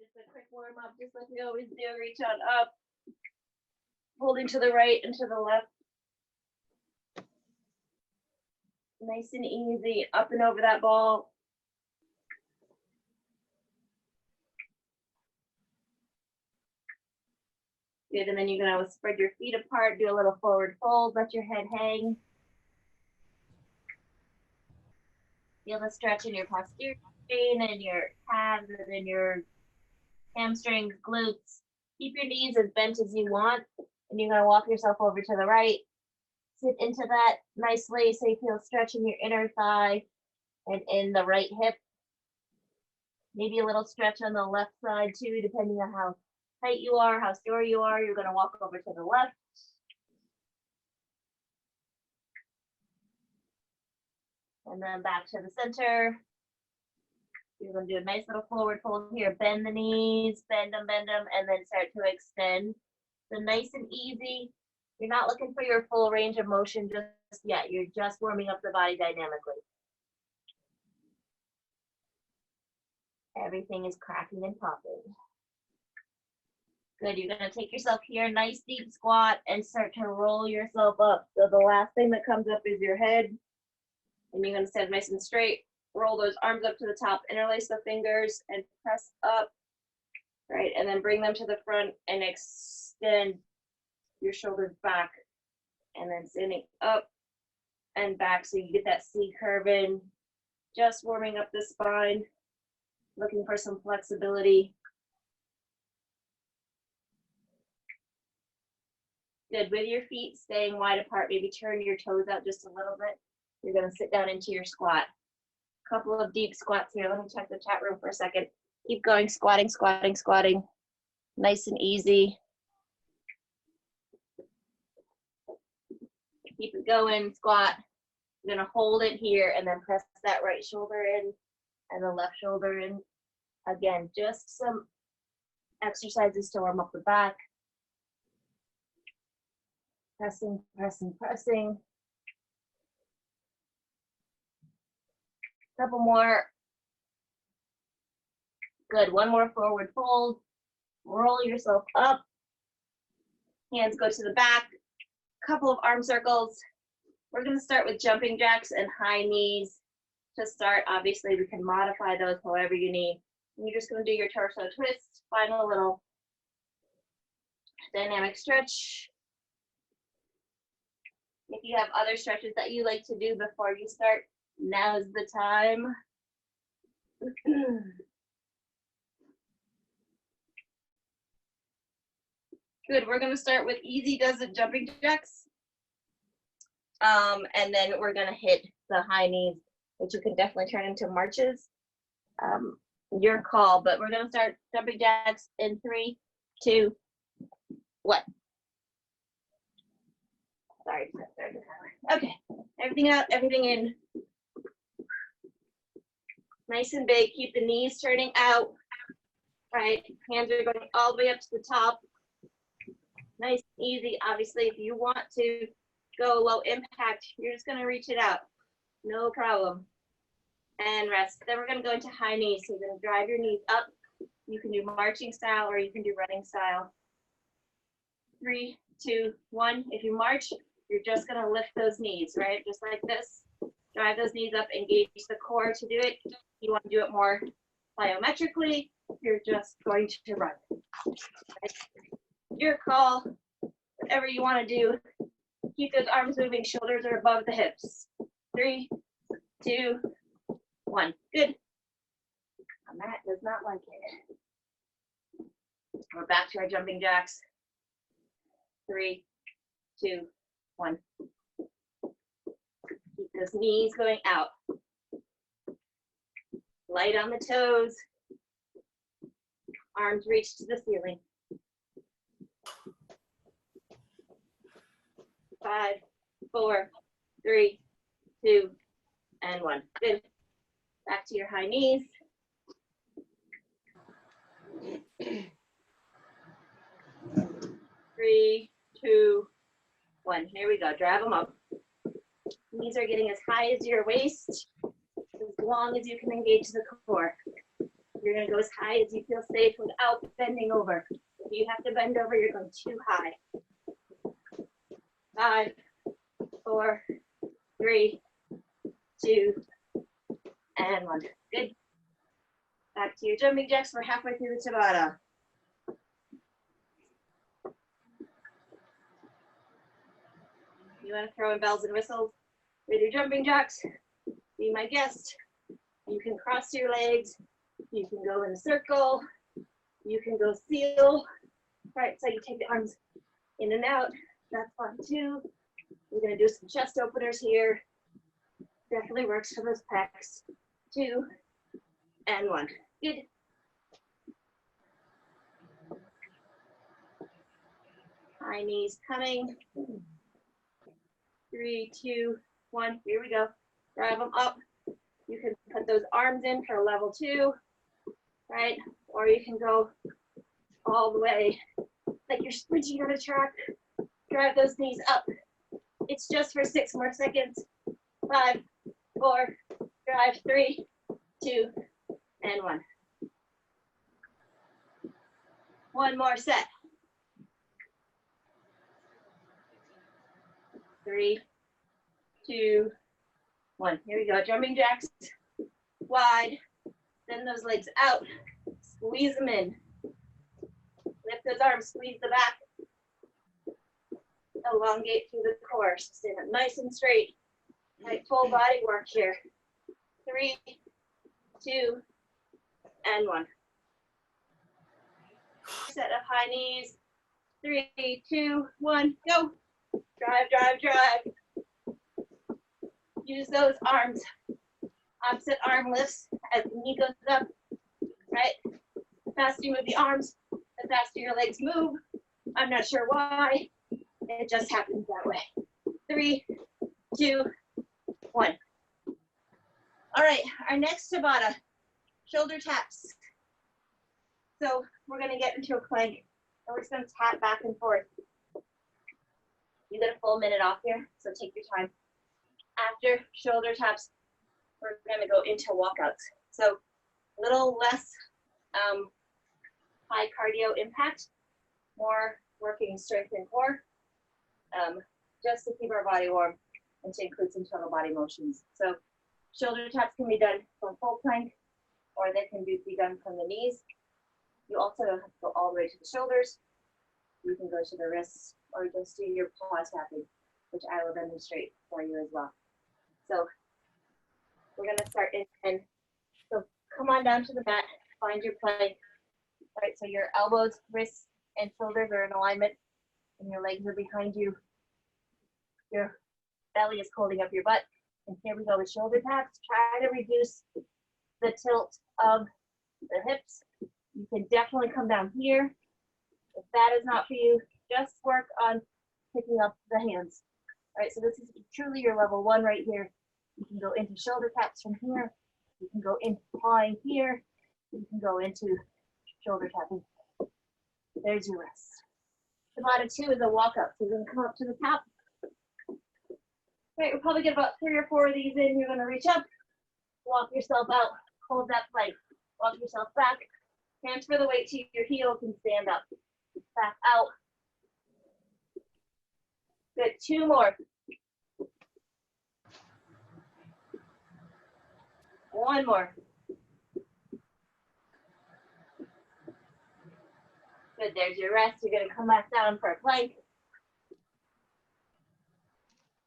Just a quick warm up, just like we always do. Reach on up, holding to the right and to the left. Nice and easy, up and over that ball. Good, and then you're gonna spread your feet apart, do a little forward fold, let your head hang. Feel the stretch in your posterior chain and your calves and in your hamstrings, glutes. Keep your knees as bent as you want, and you're gonna walk yourself over to the right. Sit into that nicely so you feel stretch in your inner thigh and in the right hip. Maybe a little stretch on the left side too, depending on how tight you are, how sore you are. You're gonna walk over to the left. And then back to the center. You're gonna do a nice little forward fold here. Bend the knees, bend them, and then start to extend. So nice and easy. You're not looking for your full range of motion just yet. You're just warming up the body dynamically. Everything is cracking and popping. Good, you're gonna take yourself here, nice deep squat, and start to roll yourself up. So the last thing that comes up is your head, and you're gonna stand nice and straight. Roll those arms up to the top, interlace the fingers, and press up, right? And then bring them to the front and extend your shoulders back, and then standing up and back so you get that C curve in. Just warming up the spine, looking for some flexibility. Good, with your feet staying wide apart, maybe turn your toes out just a little bit. You're gonna sit down into your squat. Couple of deep squats here. Let me check the chat room for a second. Keep going, squatting, squatting, squatting. Nice and easy. Keep it going, squat. You're gonna hold it here and then press that right shoulder in and the left shoulder in. Again, just some exercises to warm up the back. Pressing, pressing, pressing. Couple more. Good, one more forward fold. Roll yourself up. Hands go to the back. Couple of arm circles. We're gonna start with jumping jacks and high knees. To start, obviously we can modify those however you need. And you're just gonna do your torso twist, find a little dynamic stretch. If you have other stretches that you like to do before you start, now's the time. Good, we're gonna start with easy does it jumping jacks. And then we're gonna hit the high knees, which you can definitely turn into marches. Your call, but we're gonna start jumping jacks in 3, 2, 1. Sorry, okay, everything out, everything in. Nice and big, keep the knees turning out, right? Hands are going all the way up to the top. Nice and easy. Obviously, if you want to go low impact, you're just gonna reach it out, no problem. And rest. Then we're gonna go into high knees. So you're gonna drive your knees up. You can do marching style or you can do running style. 3, 2, 1. If you march, you're just gonna lift those knees, right? Just like this. Drive those knees up, engage the core to do it. You want to do it more plyometrically, you're just going to run. Right? Your call, whatever you want to do. Keep those arms moving, shoulders are above the hips. 3, 2, 1. Good. Matt does not like it. We're back to our jumping jacks. 3, 2, 1. Keep those knees going out. Light on the toes. Arms reach to the ceiling. 5, 4, 3, 2, and 1. Good. Back to your high knees. 3, 2, 1. Here we go. Drive them up. Knees are getting as high as your waist, as long as you can engage the core. You're gonna go as high as you feel safe without bending over. If you have to bend over, you're going too high. 5, 4, 3, 2, and 1. Good. Back to your jumping jacks. We're halfway through the Tabata. You want to throw in bells and whistles with your jumping jacks? Be my guest. You can cross your legs. You can go in a circle. You can go seal. Right, so you take the arms in and out. That's fun too. We're gonna do some chest openers here. Definitely works for those pecs. 2 and 1. Good. High knees coming. 3, 2, 1. Here we go. Drive them up. You can put those arms in for level 2, right? Or you can go all the way like you're sprinting on a track. Drive those knees up. It's just for 6 more seconds. 5, 4, drive 3, 2, and 1. One more set. 3, 2, 1. Here we go. Jumping jacks wide. Send those legs out. Squeeze them in. Lift those arms. Squeeze the back. Elongate through the core. Stand up nice and straight. Like full body work here. 3, 2, and 1. Set of high knees. 3, 2, 1. Go. Drive, drive, drive. Use those arms. Opposite arm lifts as the knee goes up. Right? The faster you move the arms, the faster your legs move. I'm not sure why. It just happens that way. 3, 2, 1. All right, our next Tabata, shoulder taps. So we're gonna get into a plank and we're just gonna tap back and forth. You get a full minute off here, so take your time. After shoulder taps, we're gonna go into walkouts. So a little less high cardio impact, more working strength and core, just to keep our body warm and to include some total body motions. So shoulder taps can be done from full plank, or they can be done from the knees. You also don't have to go all the way to the shoulders. You can go to the wrists, or just do your paw tapping, which I will demonstrate for you as well. So we're gonna start in. So come on down to the mat, find your plank. All right, so your elbows, wrists, and shoulders are in alignment, and your legs are behind you. Your belly is holding up your butt. And here we go with shoulder taps. Try to reduce the tilt of the hips. You can definitely come down here. If that is not for you, just work on picking up the hands. All right, so this is truly your level 1 right here. You can go into shoulder taps from here. You can go into pawing here. You can go into shoulder tapping. There's your rest. Tabata 2 is a walkout. So you're gonna come up to the top. Right, we'll probably get about 3 or 4 of these in. You're gonna reach up, walk yourself out, hold that plank, walk yourself back, transfer the weight to your heels and stand up. Back out. Good, 2 more. 1 more. Good, there's your rest. You're gonna come back down for a plank.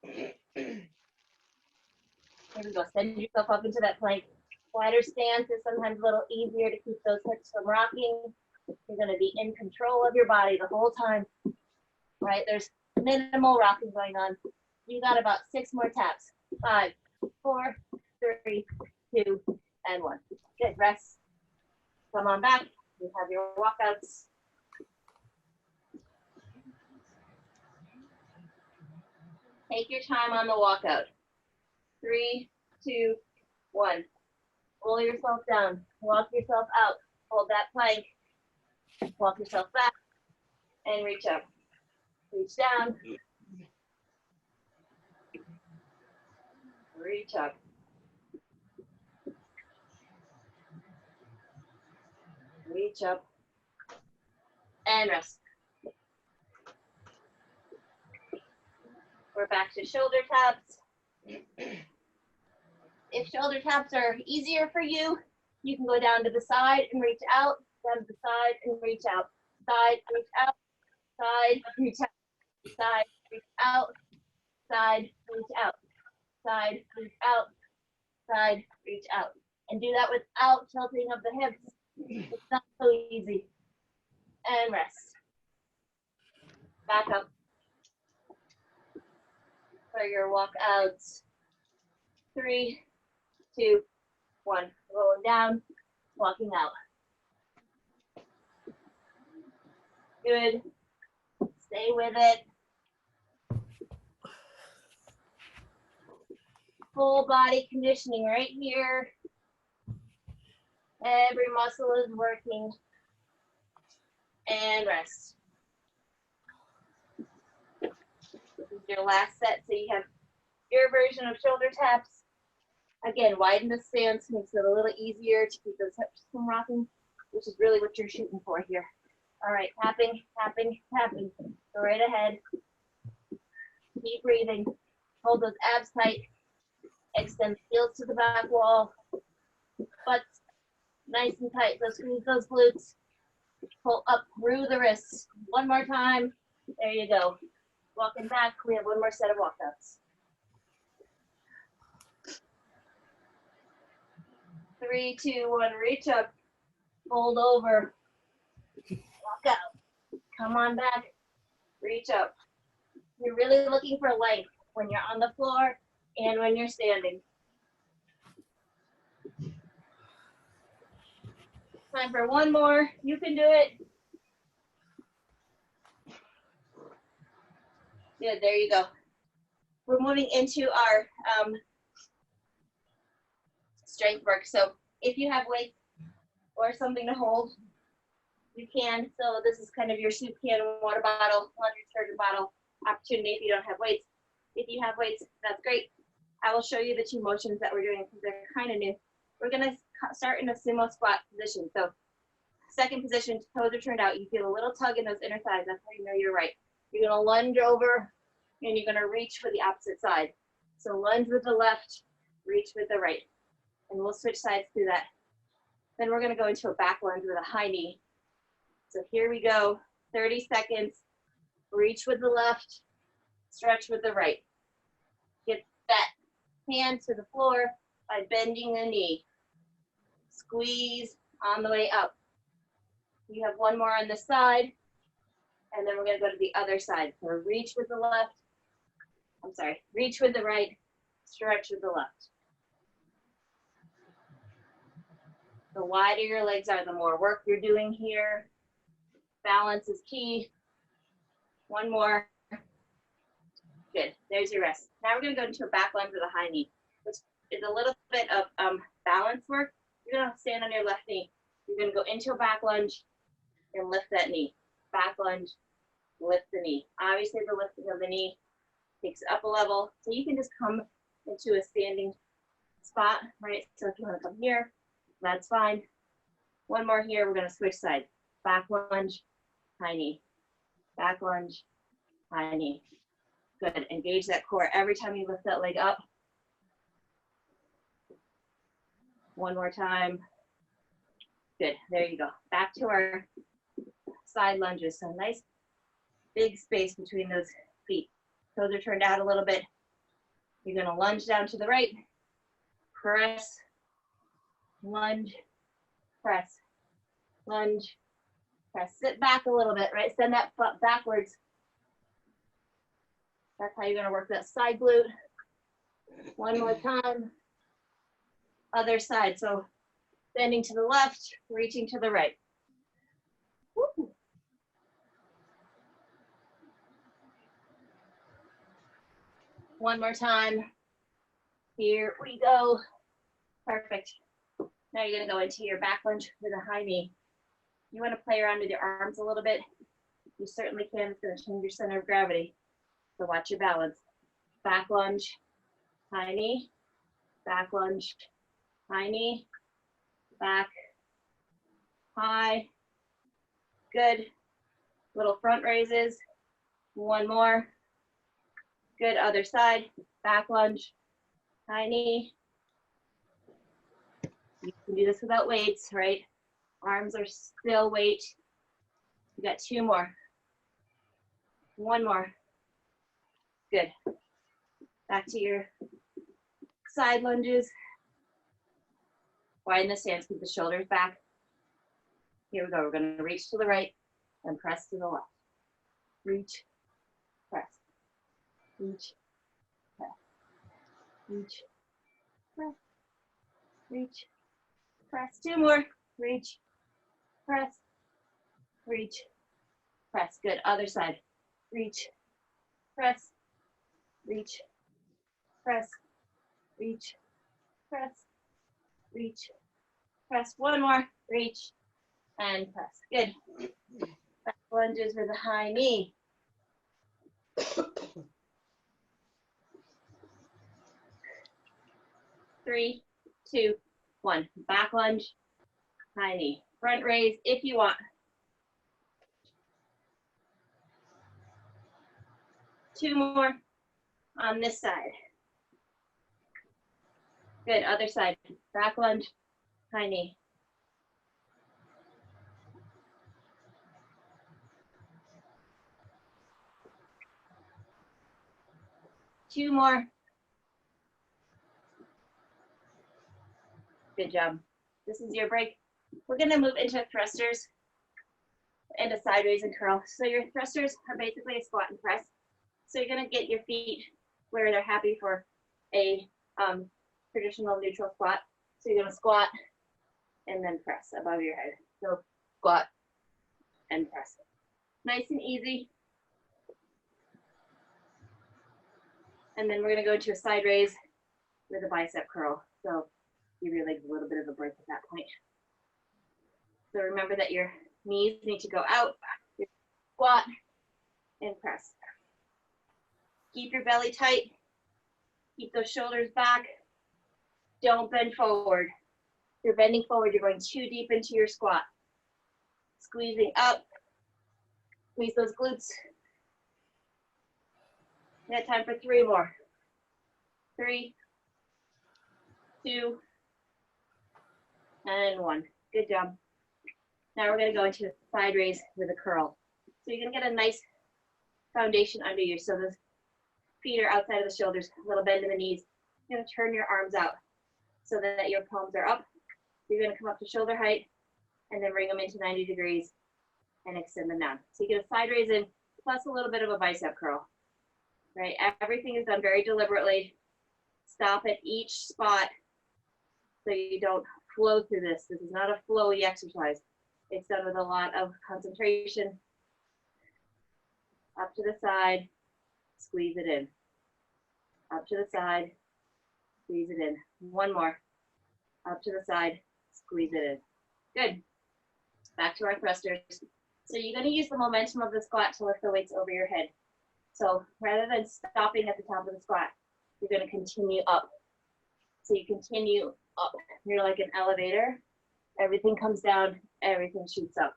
Here we go, send yourself up into that plank. Wider stance is sometimes a little easier to keep those hips from rocking. You're gonna be in control of your body the whole time, right? There's minimal rocking going on. You got about 6 more taps. 5, 4, 3, 2, and 1. Good, rest. Come on back, you have your walkouts. Take your time on the walkout. 3, 2, 1. Roll yourself down, walk yourself out, hold that plank, walk yourself back, and reach up. Reach down, reach up. reach up, and rest. We're back to shoulder taps. If shoulder taps are easier for you, you can go down to the side and reach out, down to the side and reach out, side, reach out, side, reach out, side, reach out, side, reach out, side, reach out, side, reach out. And do that without tilting of the hips. It's not so easy. And rest. Back up for your walkouts. 3, 2, 1. Rolling down, walking out. Good. Stay with it. Full body conditioning right here. Every muscle is working. And rest. This is your last set, so you have your version of shoulder taps. Again, widen the stance, makes it a little easier to keep those hips from rocking, which is really what you're shooting for here. All right, tapping, tapping, tapping. Go right ahead. Keep breathing. Hold those abs tight. Extend heels to the back wall. Butts nice and tight. So squeeze those glutes. Pull up through the wrists. One more time. There you go. Walking back. We have one more set of walkouts. 3, 2, 1. Reach up. Fold over. Walk out. Come on back. Reach up. You're really looking for length when you're on the floor and when you're standing. Time for one more. You can do it. Good, there you go. We're moving into our strength work. So if you have weights or something to hold, you can. So this is kind of your soup can, water bottle, laundry detergent bottle opportunity if you don't have weights. If you have weights, that's great. I will show you the 2 motions that we're doing because they're kind of new. We're gonna start in a sumo squat position. So second position, toes are turned out. You feel a little tug in those inner thighs. That's how you know you're right. You're gonna lunge over and you're gonna reach for the opposite side. So lunge with the left, reach with the right. And we'll switch sides through that. Then we're gonna go into a back lunge with a high knee. So here we go, 30 seconds. Reach with the left, stretch with the right. Get that hand to the floor by bending the knee. Squeeze on the way up. You have one more on this side, and then we're gonna go to the other side. So reach with the left, reach with the right, stretch with the left. The wider your legs are, the more work you're doing here. Balance is key. One more. Good, there's your rest. Now we're gonna go into a back lunge with a high knee, which is a little bit of balance work. You're gonna stand on your left knee. You're gonna go into a back lunge and lift that knee. Back lunge, lift the knee. Obviously the lifting of the knee takes it up a level. So you can just come into a standing spot, right? So if you wanna come here, that's fine. One more here, we're gonna switch sides. Back lunge, high knee. Back lunge, high knee. Good, engage that core every time you lift that leg up. One more time. Good, there you go. Back to our side lunges. So nice big space between those feet. Toes are turned out a little bit. You're gonna lunge down to the right, press, lunge, press, lunge, press. Sit back a little bit, right? Send that foot backwards. That's how you're gonna work that side glute. One more time. Other side, so bending to the left, reaching to the right. Woo. One more time. Here we go. Perfect. Now you're gonna go into your back lunge with a high knee. You wanna play around with your arms a little bit. You certainly can. It's gonna change your center of gravity. So watch your balance. Back lunge, high knee, back lunge, high knee, back, high. Good. Little front raises. One more. Good, other side. Back lunge. High knee. You can do this without weights, right? Arms are still weight. You got two more. One more. Good. Back to your side lunges. Widen the stance, keep the shoulders back. Here we go. We're going to reach to the right and press to the left. Reach, press, reach, press, reach, press, reach, press. Two more. Reach, press, reach, press. Good. Other side. Reach, press, reach, press, reach, press, reach, press. One more. Reach and press. Good. Back lunges with a high knee. 3, 2, 1. Back lunge, high knee. Front raise if you want. 2 more on this side. Good, other side. Back lunge, high knee. 2 more. Good job. This is your break. We're gonna move into thrusters and a side raise and curl. So your thrusters are basically a squat and press. So you're gonna get your feet where they're happy for a traditional neutral squat. So you're gonna squat and then press above your head. So squat and press. Nice and easy. And then we're gonna go to a side raise with a bicep curl. So give your legs a little bit of a break at that point. So remember that your knees need to go out, squat and press. Keep your belly tight. Keep those shoulders back. Don't bend forward. If you're bending forward, you're going too deep into your squat. Squeezing up. Squeeze those glutes. We got time for 3 more. 3, 2, and 1. Good job. Now we're gonna go into a side raise with a curl. So you're gonna get a nice foundation under you. So the feet are outside of the shoulders, a little bend in the knees. You're gonna turn your arms out so that your palms are up. You're gonna come up to shoulder height and then bring them into 90 degrees and extend them down. So you get a side raise in plus a little bit of a bicep curl, right? Everything is done very deliberately. Stop at each spot so you don't flow through this. This is not a flowy exercise. It's done with a lot of concentration. Up to the side, squeeze it in. Up to the side, squeeze it in. One more. Up to the side, squeeze it in. Good. Back to our thrusters. So you're going to use the momentum of the squat to lift the weights over your head. So rather than stopping at the top of the squat, you're going to continue up. So you continue up. You're like an elevator. Everything comes down, everything shoots up.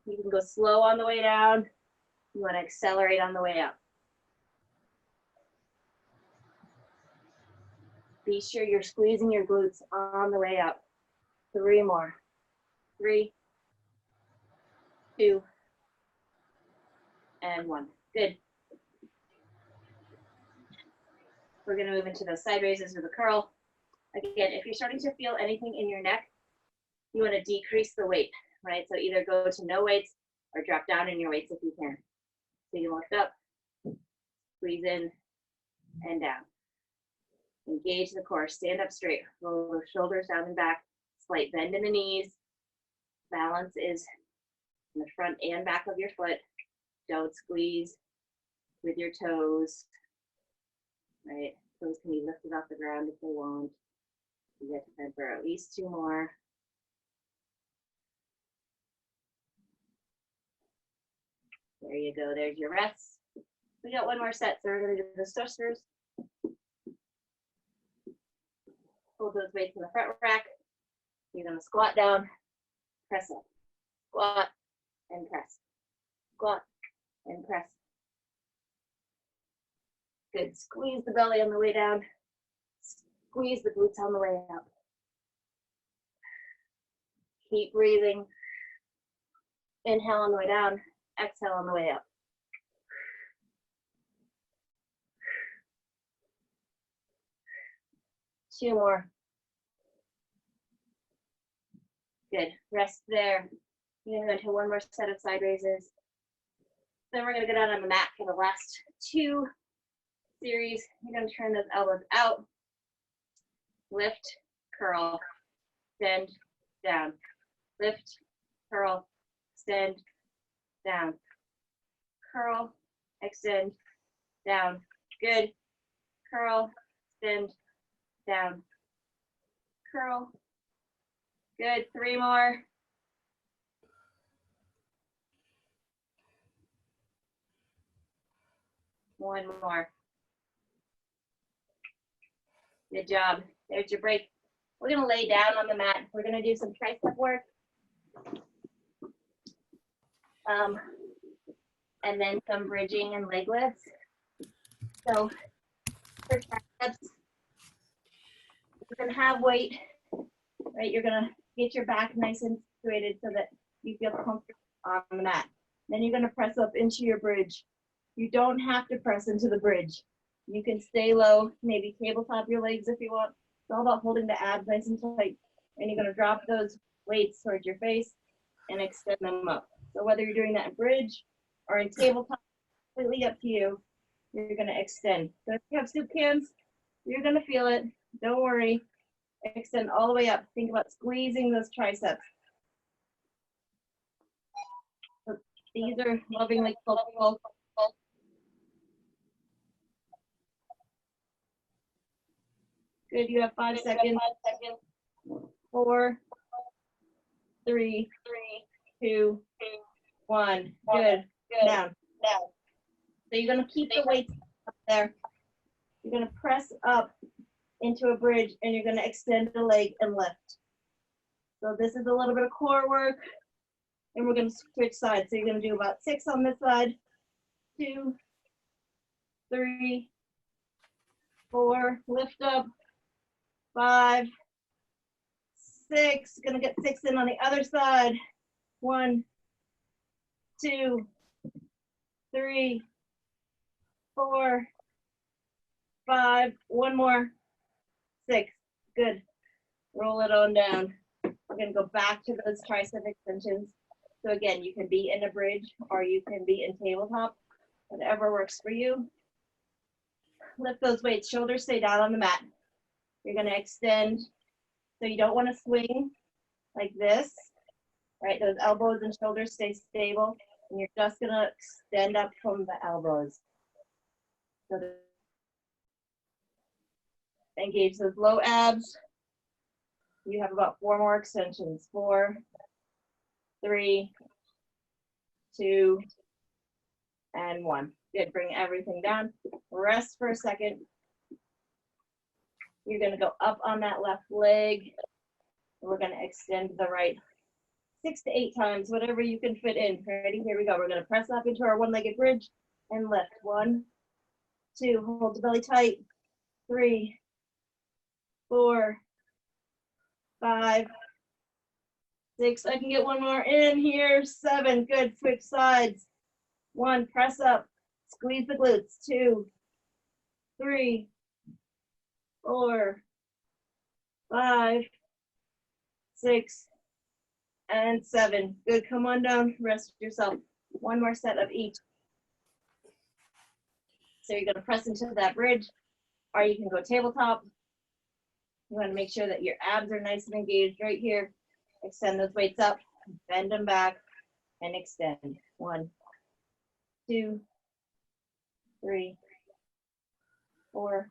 You can go slow on the way down. You want to accelerate on the way up. Be sure you're squeezing your glutes on the way up. 3 more. 3, 2, and 1. Good. We're going to move into those side raises with a curl. Again, if you're starting to feel anything in your neck, you want to decrease the weight, right? So either go to no weights or drop down in your weights if you can. So you lift up, squeeze in, and down. Engage the core, stand up straight, roll the shoulders down and back, slight bend in the knees. Balance is in the front and back of your foot. Don't squeeze with your toes, right? Toes can be lifted off the ground if they want. You get to bend for at least 2 more. There you go, there's your rest. We got 1 more set, so we're gonna do the thrusters. Hold those weights in the front rack. You're gonna squat down, press up, squat, and press, squat, and press. Good, squeeze the belly on the way down, squeeze the glutes on the way up. Keep breathing. Inhale on the way down, exhale on the way up. Two more. Good, rest there. You're gonna go into one more set of side raises. Then we're gonna go down on the mat for the last two series. You're gonna turn those elbows out, lift, curl, extend, down, lift, curl, extend, down, curl, extend, down. Good, curl, extend, down, curl. Good, three more. One more. Good job. There's your break. We're gonna lay down on the mat. We're gonna do some tricep work. And then some bridging and leg lifts. So for triceps, you're gonna have weight, right? You're gonna get your back nice and situated so that you feel comfortable on the mat. Then you're gonna press up into your bridge. You don't have to press into the bridge. You can stay low, maybe tabletop your legs if you want. It's all about holding the abs nice and tight. And you're gonna drop those weights towards your face and extend them up. So whether you're doing that in bridge or in tabletop, completely up to you. You're gonna extend. So if you have soup cans, you're gonna feel it. Don't worry. Extend all the way up. Think about squeezing those triceps. So these are lovingly pulled. Good, you have 5 seconds. 4, 3, 2, 1. Good. Down. So you're gonna keep the weights up there. You're gonna press up into a bridge and you're gonna extend the leg and lift. So this is a little bit of core work and we're gonna switch sides. So you're gonna do about 6 on this side, 2, 3, 4, lift up, 5, 6, gonna get 6 in on the other side. 1, 2, 3, 4, 5, one more, 6, good. Roll it on down. We're gonna go back to those tricep extensions. So again, you can be in a bridge or you can be in tabletop, whatever works for you. Lift those weights, shoulders stay down on the mat. You're gonna extend, so you don't wanna swing like this, right? Those elbows and shoulders stay stable, and you're just gonna extend up from the elbows. So engage those low abs. You have about 4 more extensions. 4, 3, 2, and 1. Good, bring everything down. Rest for a second. You're gonna go up on that left leg. We're gonna extend the right 6 to 8 times, whatever you can fit in. Ready? Here we go. We're gonna press up into our one-legged bridge and lift. 1, 2, hold the belly tight. 3, 4, 5, 6. I can get one more in here. 7. Good. Switch sides. 1. Press up. Squeeze the glutes. 2, 3, 4, 5, 6, and 7. Good. Come on down. Rest yourself. One more set of each. So you're going to press into that bridge, or you can go tabletop. You want to make sure that your abs are nice and engaged right here. Extend those weights up, bend them back, and extend. 1, 2, 3, 4,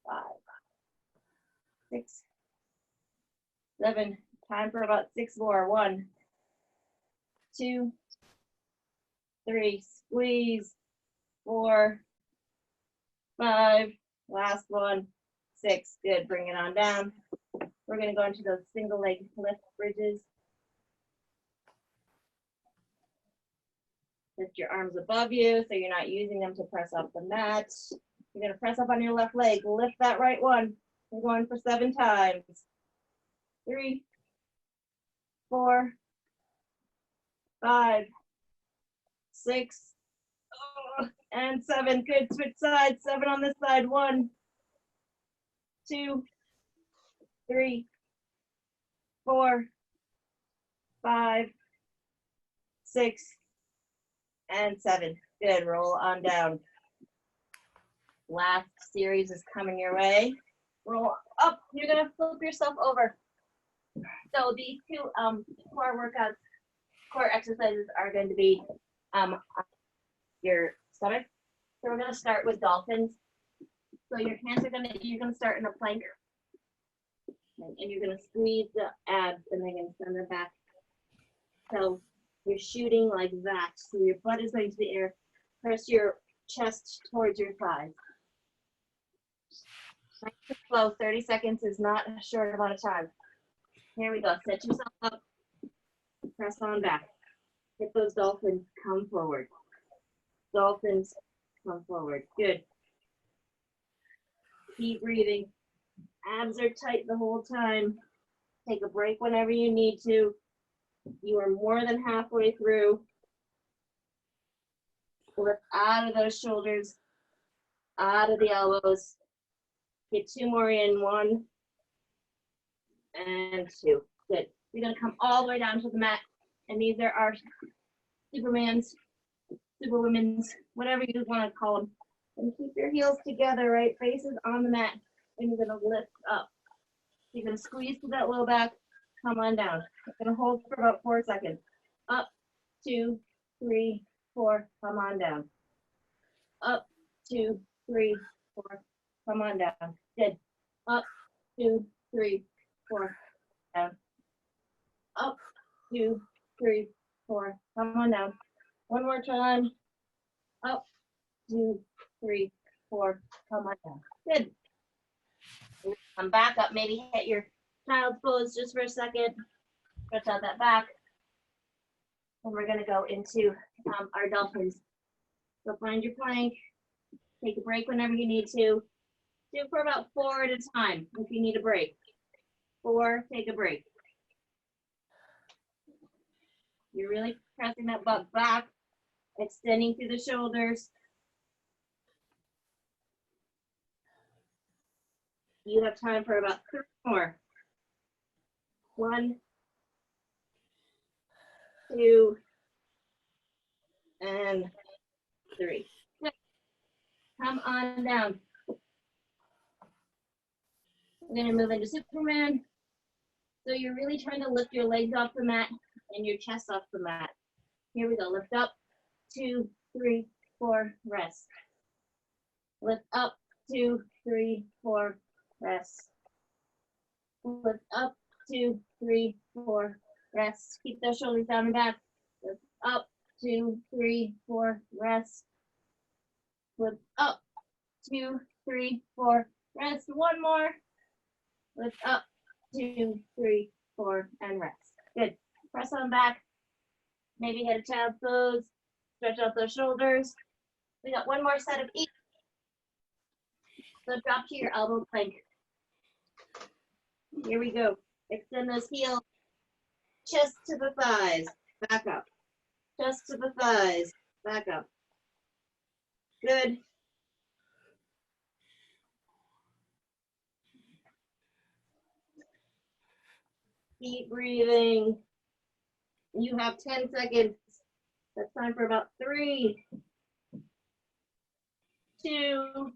5, 6, 7. Time for about 6 more. 1, 2, 3. Squeeze. 4, 5. Last one. 6. Good. Bring it on down. We're going to go into those single leg lift bridges. Lift your arms above you so you're not using them to press up the mat. You're gonna press up on your left leg. Lift that right one. We're going for 7 times. 3, 4, 5, 6, and 7. Good, switch sides. 7 on this side. 1, 2, 3, 4, 5, 6, and 7. Good, roll on down. Last series is coming your way. Roll up, you're gonna flip yourself over. So these two core workouts, core exercises are going to be on your stomach. So we're gonna start with dolphins. So your hands are you're gonna start in a plank. And you're gonna squeeze the abs and then you're gonna send them back. So you're shooting like that. So your butt is going to the air. Press your chest towards your thighs. Nice and slow. 30 seconds is not a short amount of time. Here we go. Set yourself up. Press on back. Get those dolphins. Come forward. Dolphins, come forward. Good. Keep breathing. Abs are tight the whole time. Take a break whenever you need to. You are more than halfway through. Lift out of those shoulders, out of the elbows. Get 2 more in. 1 and 2. Good. You're gonna come all the way down to the mat. And these are our Supermans, Superwomen's, whatever you want to call them. And keep your heels together, right? Faces on the mat. And you're gonna lift up. You're gonna squeeze to that low back. Come on down. You're gonna hold for about 4 seconds. Up, 2, 3, 4. Come on down. Up, 2, 3, 4. Come on down. Good. Up, 2, 3, 4. Down. Up, 2, 3, 4. Come on down. One more time. Up, 2, 3, 4. Come on down. Good. Come back up. Maybe hit your child's pose just for a second. Stretch out that back. And we're going to go into our dolphins. So find your plank. Take a break whenever you need to. Do for about 4 at a time if you need a break. 4, take a break. You're really pressing that butt back, extending through the shoulders. You have time for about 3 more. 1, 2, and 3. Good. Come on down. We're gonna move into Superman. So you're really trying to lift your legs off the mat and your chest off the mat. Here we go, lift up, 2, 3, 4, rest. Lift up, 2, 3, 4, rest. Lift up, 2, 3, 4, rest. Keep those shoulders down and back. Lift up, 2, 3, 4, rest. Lift up, 2, 3, 4, rest. 1 more. Lift up, 2, 3, 4, and rest. Good. Press on back. Maybe hit a child's pose. Stretch out those shoulders. We got 1 more set of each. So drop to your elbow plank. Here we go. Extend those heels. Chest to the thighs. Back up. Chest to the thighs. Back up. Good. Keep breathing. You have 10 seconds. That's time for about 3, 2,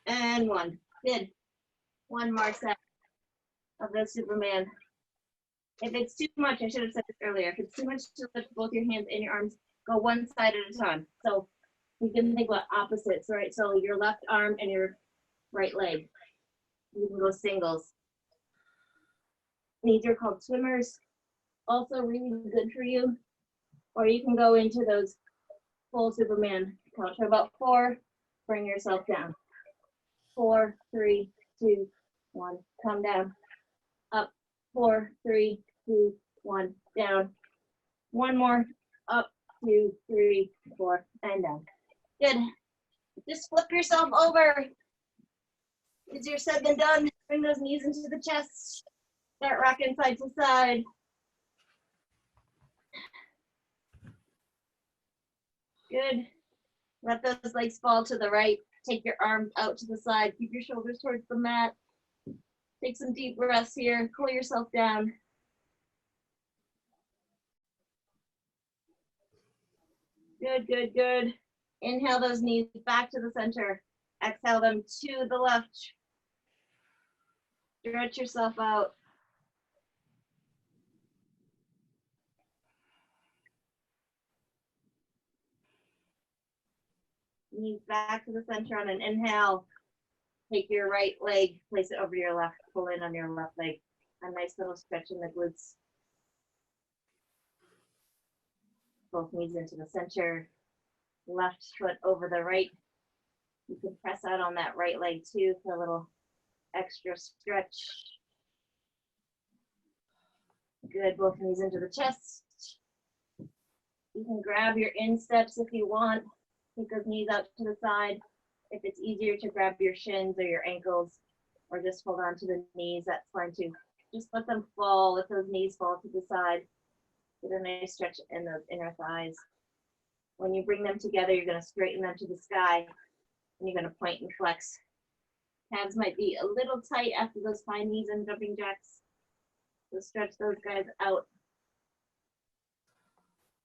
and 1. Good. 1 more set of the Superman. If it's too much, I should have said this earlier. If it's too much to lift both your hands and your arms, go one side at a time. So you can think about opposites, right? So your left arm and your right leg. You can go singles. These are called swimmers. Also really good for you. Or you can go into those full Superman. Count to about 4. Bring yourself down. 4, 3, 2, 1. Come down. Up. 4, 3, 2, 1. Down. 1 more. Up. 2, 3, 4, and down. Good. Just flip yourself over. Easier said than done. Bring those knees into the chest. Start rocking side to side. Good. Let those legs fall to the right. Take your arms out to the side. Keep your shoulders towards the mat. Take some deep breaths here. Cool yourself down. Good, good, good. Inhale those knees back to the center. Exhale them to the left. Stretch yourself out. Knees back to the center on an inhale. Take your right leg, place it over your left, pull in on your left leg. A nice little stretch in the glutes. Both knees into the center. Left foot over the right. You can press out on that right leg too for a little extra stretch. Good, both knees into the chest. You can grab your insteps if you want. Take those knees out to the side. If it's easier to grab your shins or your ankles, or just hold on to the knees, that's fine too. Just let them fall, let those knees fall to the side. Get a nice stretch in those inner thighs. When you bring them together, you're gonna straighten them to the sky, and you're gonna point and flex. Calves might be a little tight after those high knees and jumping jacks. So stretch those guys out.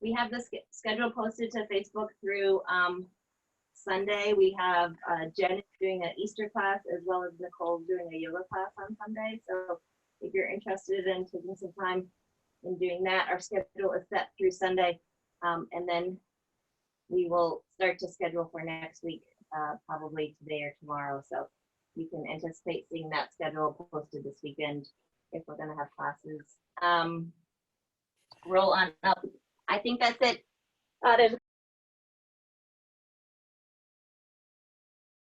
We have the schedule posted to Facebook through Sunday. We have Jen doing an Easter class as well as Nicole doing a yoga class on Sunday. So if you're interested in taking some time in doing that, our schedule is set through Sunday. And then we will start to schedule for next week, probably today or tomorrow. So you can anticipate seeing that schedule posted this weekend if we're gonna have classes. Roll on up. I think that's it. There's a